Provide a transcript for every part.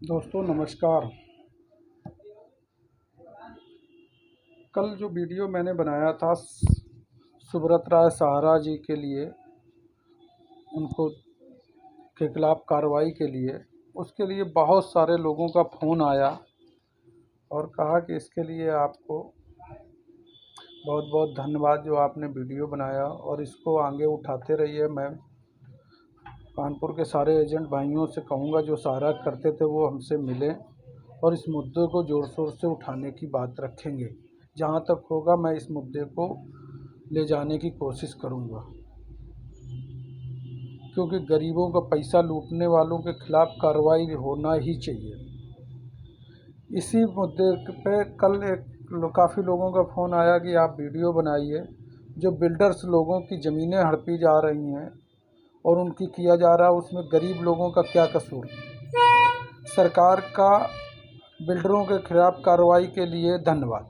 दोस्तों नमस्कार। कल जो वीडियो मैंने बनाया था सुब्रत राय सहारा जी के लिए, उनको के खिलाफ़ कार्रवाई के लिए, उसके लिए बहुत सारे लोगों का फ़ोन आया और कहा कि इसके लिए आपको बहुत बहुत धन्यवाद जो आपने वीडियो बनाया और इसको आगे उठाते रहिए। मैं कानपुर के सारे एजेंट भाइयों से कहूँगा जो सहारा करते थे वो हमसे मिलें और इस मुद्दे को ज़ोर शोर से उठाने की बात रखेंगे। जहाँ तक होगा मैं इस मुद्दे को ले जाने की कोशिश करूँगा, क्योंकि गरीबों का पैसा लूटने वालों के खिलाफ़ कार्रवाई होना ही चाहिए। इसी मुद्दे पे कल काफ़ी लोगों का फ़ोन आया कि आप वीडियो बनाइए। जो बिल्डर्स लोगों की ज़मीनें हड़पी जा रही हैं और उनकी किया जा रहा है, उसमें गरीब लोगों का क्या कसूर। सरकार का बिल्डरों के खिलाफ़ कार्रवाई के लिए धन्यवाद,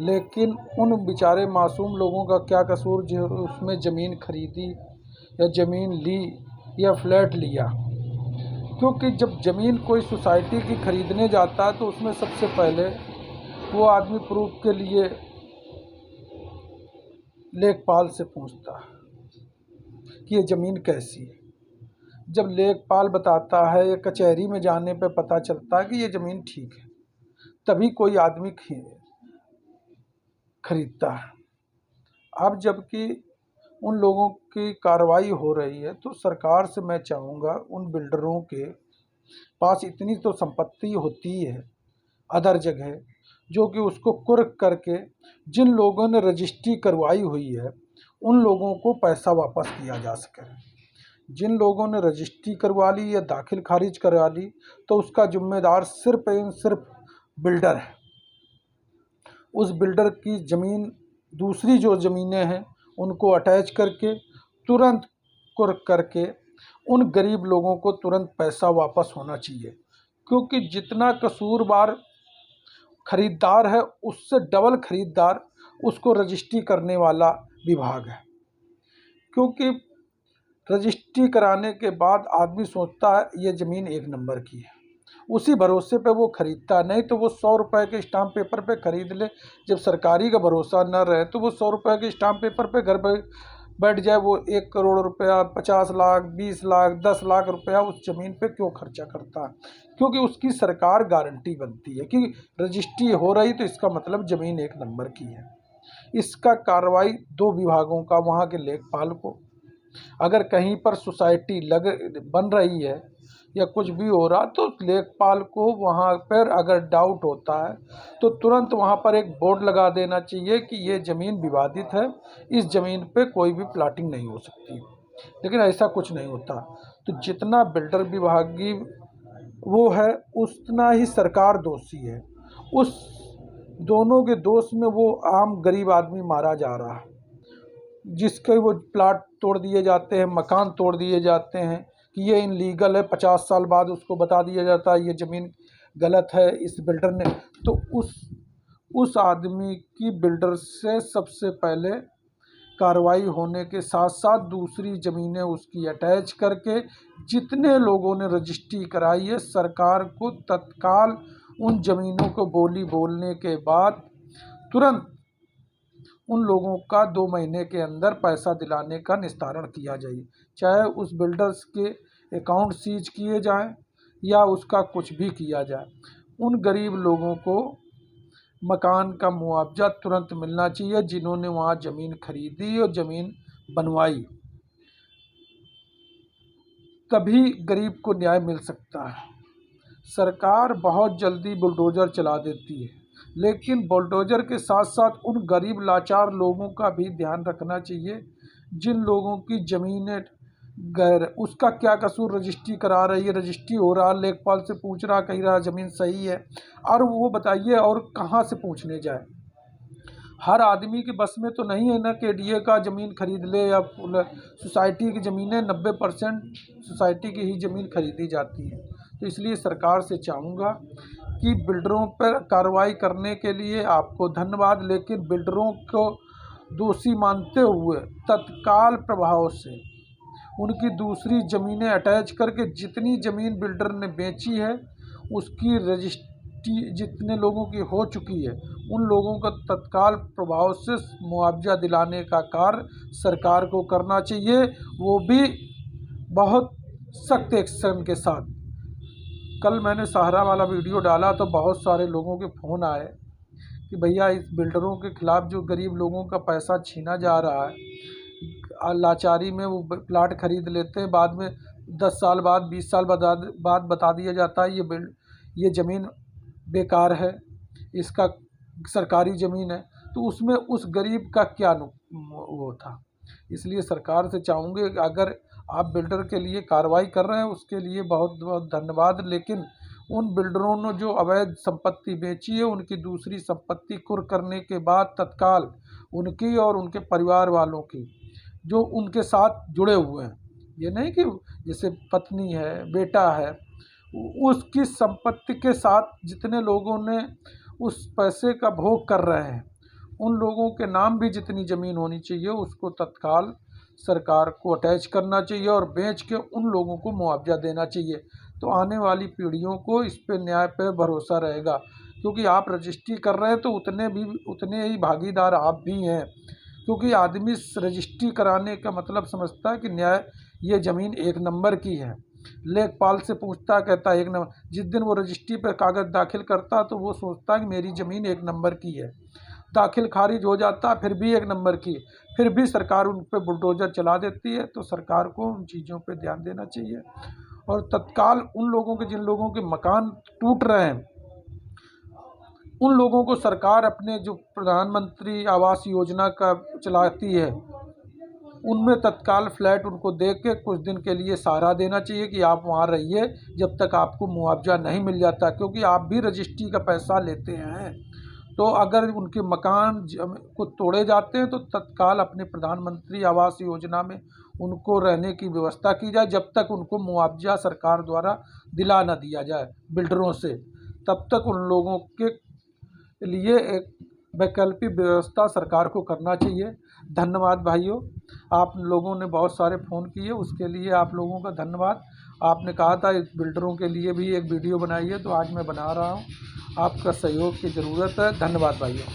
लेकिन उन बेचारे मासूम लोगों का क्या कसूर जो उसमें ज़मीन खरीदी या ज़मीन ली या फ्लैट लिया। क्योंकि जब ज़मीन कोई सोसाइटी की खरीदने जाता है तो उसमें सबसे पहले वो आदमी प्रूफ के लिए लेखपाल से पूछता है कि ये ज़मीन कैसी है। जब लेखपाल बताता है या कचहरी में जाने पे पता चलता है कि ये ज़मीन ठीक है, तभी कोई आदमी खरीदता है। अब जबकि उन लोगों की कार्रवाई हो रही है तो सरकार से मैं चाहूँगा, उन बिल्डरों के पास इतनी तो संपत्ति होती है अदर जगह, जो कि उसको कुर्क करके जिन लोगों ने रजिस्ट्री करवाई हुई है उन लोगों को पैसा वापस किया जा सके। जिन लोगों ने रजिस्ट्री करवा ली या दाखिल खारिज करवा ली तो उसका जिम्मेदार सिर्फ एवं सिर्फ बिल्डर है। उस बिल्डर की ज़मीन, दूसरी जो ज़मीनें हैं उनको अटैच करके तुरंत कुर्क करके उन गरीब लोगों को तुरंत पैसा वापस होना चाहिए। क्योंकि जितना कसूरवार खरीदार है उससे डबल खरीदार उसको रजिस्ट्री करने वाला विभाग है। क्योंकि रजिस्ट्री कराने के बाद आदमी सोचता है ये ज़मीन एक नंबर की है, उसी भरोसे पे वो खरीदता। नहीं तो वो 100 रुपए के स्टाम्प पेपर पे खरीद ले। जब सरकारी का भरोसा न रहे तो वो 100 रुपए के स्टाम्प पेपर पे घर पे बैठ जाए। वो 1 करोड़ रुपया, 50 लाख, 20 लाख, 10 लाख रुपया उस ज़मीन पे क्यों खर्चा करता है? क्योंकि उसकी सरकार गारंटी बनती है कि रजिस्ट्री हो रही तो इसका मतलब ज़मीन एक नंबर की है। इसका कार्रवाई 2 विभागों का, वहाँ के लेखपाल को, अगर कहीं पर सोसाइटी बन रही है या कुछ भी हो रहा तो लेखपाल को वहाँ पर अगर डाउट होता है तो तुरंत वहाँ पर एक बोर्ड लगा देना चाहिए कि ये ज़मीन विवादित है, इस ज़मीन पे कोई भी प्लाटिंग नहीं हो सकती। लेकिन ऐसा कुछ नहीं होता। तो जितना बिल्डर विभागी वो है उतना ही सरकार दोषी है। उस दोनों के दोष में वो आम गरीब आदमी मारा जा रहा है, जिसके वो प्लाट तोड़ दिए जाते हैं, मकान तोड़ दिए जाते हैं कि ये इनलीगल है। 50 साल बाद उसको बता दिया जाता है ये ज़मीन गलत है, इस बिल्डर ने। तो उस आदमी की बिल्डर से सबसे पहले कार्रवाई होने के साथ साथ दूसरी ज़मीनें उसकी अटैच करके जितने लोगों ने रजिस्ट्री कराई है, सरकार को तत्काल उन ज़मीनों को बोली बोलने के बाद तुरंत उन लोगों का 2 महीने के अंदर पैसा दिलाने का निस्तारण किया जाए। चाहे उस बिल्डर्स के अकाउंट सीज किए जाएं या उसका कुछ भी किया जाए, उन गरीब लोगों को मकान का मुआवजा तुरंत मिलना चाहिए जिन्होंने वहाँ ज़मीन खरीदी और ज़मीन बनवाई। तभी गरीब को न्याय मिल सकता है। सरकार बहुत जल्दी बुलडोज़र चला देती है, लेकिन बुलडोज़र के साथ साथ उन गरीब लाचार लोगों का भी ध्यान रखना चाहिए जिन लोगों की ज़मीनें गैर, उसका क्या कसूर। रजिस्ट्री करा रही है, रजिस्ट्री हो रहा, लेखपाल से पूछ रहा, कह रहा ज़मीन सही है, और वो बताइए और कहाँ से पूछने जाए। हर आदमी के बस में तो नहीं है ना कि डीए का ज़मीन खरीद ले या सोसाइटी की ज़मीनें 90% सोसाइटी की ही ज़मीन खरीदी जाती है। तो इसलिए सरकार से चाहूँगा कि बिल्डरों पर कार्रवाई करने के लिए आपको धन्यवाद, लेकिन बिल्डरों को दोषी मानते हुए तत्काल प्रभाव से उनकी दूसरी ज़मीनें अटैच करके जितनी ज़मीन बिल्डर ने बेची है उसकी रजिस्ट्री जितने लोगों की हो चुकी है उन लोगों का तत्काल प्रभाव से मुआवजा दिलाने का कार्य सरकार को करना चाहिए, वो भी बहुत सख्त एक्शन के साथ। कल मैंने सहारा वाला वीडियो डाला तो बहुत सारे लोगों के फ़ोन आए कि भैया इस बिल्डरों के ख़िलाफ़ जो गरीब लोगों का पैसा छीना जा रहा है, लाचारी में वो प्लाट खरीद लेते हैं, बाद में 10 साल बाद 20 साल बाद बता दिया जाता है ये ज़मीन बेकार है, इसका सरकारी ज़मीन है, तो उसमें उस गरीब का क्या वो था। इसलिए सरकार से चाहूँगे कि अगर आप बिल्डर के लिए कार्रवाई कर रहे हैं उसके लिए बहुत बहुत धन्यवाद, लेकिन उन बिल्डरों ने जो अवैध संपत्ति बेची है उनकी दूसरी संपत्ति कुर्क करने के बाद तत्काल उनकी और उनके परिवार वालों की जो उनके साथ जुड़े हुए हैं, ये नहीं कि जैसे पत्नी है, बेटा है, उसकी संपत्ति के साथ जितने लोगों ने उस पैसे का भोग कर रहे हैं उन लोगों के नाम भी जितनी ज़मीन होनी चाहिए उसको तत्काल सरकार को अटैच करना चाहिए और बेच के उन लोगों को मुआवजा देना चाहिए। तो आने वाली पीढ़ियों को इस पे न्याय पे भरोसा रहेगा, क्योंकि आप रजिस्ट्री कर रहे हैं तो उतने ही भागीदार आप भी हैं, क्योंकि आदमी रजिस्ट्री कराने का मतलब समझता है कि न्याय ये ज़मीन 1 नंबर की है। लेखपाल से पूछता, कहता है 1 नंबर, जिस दिन वो रजिस्ट्री पर कागज़ दाखिल करता तो वो सोचता है कि मेरी ज़मीन 1 नंबर की है, दाखिल खारिज हो जाता फिर भी 1 नंबर की, फिर भी सरकार उन पर बुलडोज़र चला देती है। तो सरकार को उन चीज़ों पे ध्यान देना चाहिए और तत्काल उन लोगों के जिन लोगों के मकान टूट रहे हैं उन लोगों को सरकार अपने जो प्रधानमंत्री आवास योजना का चलाती है उनमें तत्काल फ्लैट उनको दे के कुछ दिन के लिए सहारा देना चाहिए कि आप वहाँ रहिए जब तक आपको मुआवजा नहीं मिल जाता, क्योंकि आप भी रजिस्ट्री का पैसा लेते हैं। तो अगर उनके मकान को तोड़े जाते हैं तो तत्काल अपने प्रधानमंत्री आवास योजना में उनको रहने की व्यवस्था की जाए, जब तक उनको मुआवजा सरकार द्वारा दिला न दिया जाए बिल्डरों से, तब तक उन लोगों के लिए एक वैकल्पिक व्यवस्था सरकार को करना चाहिए। धन्यवाद भाइयों, आप लोगों ने बहुत सारे फ़ोन किए, उसके लिए आप लोगों का धन्यवाद। आपने कहा था इस बिल्डरों के लिए भी एक वीडियो बनाइए, तो आज मैं बना रहा हूँ। आपका सहयोग की ज़रूरत है। धन्यवाद भाइयों।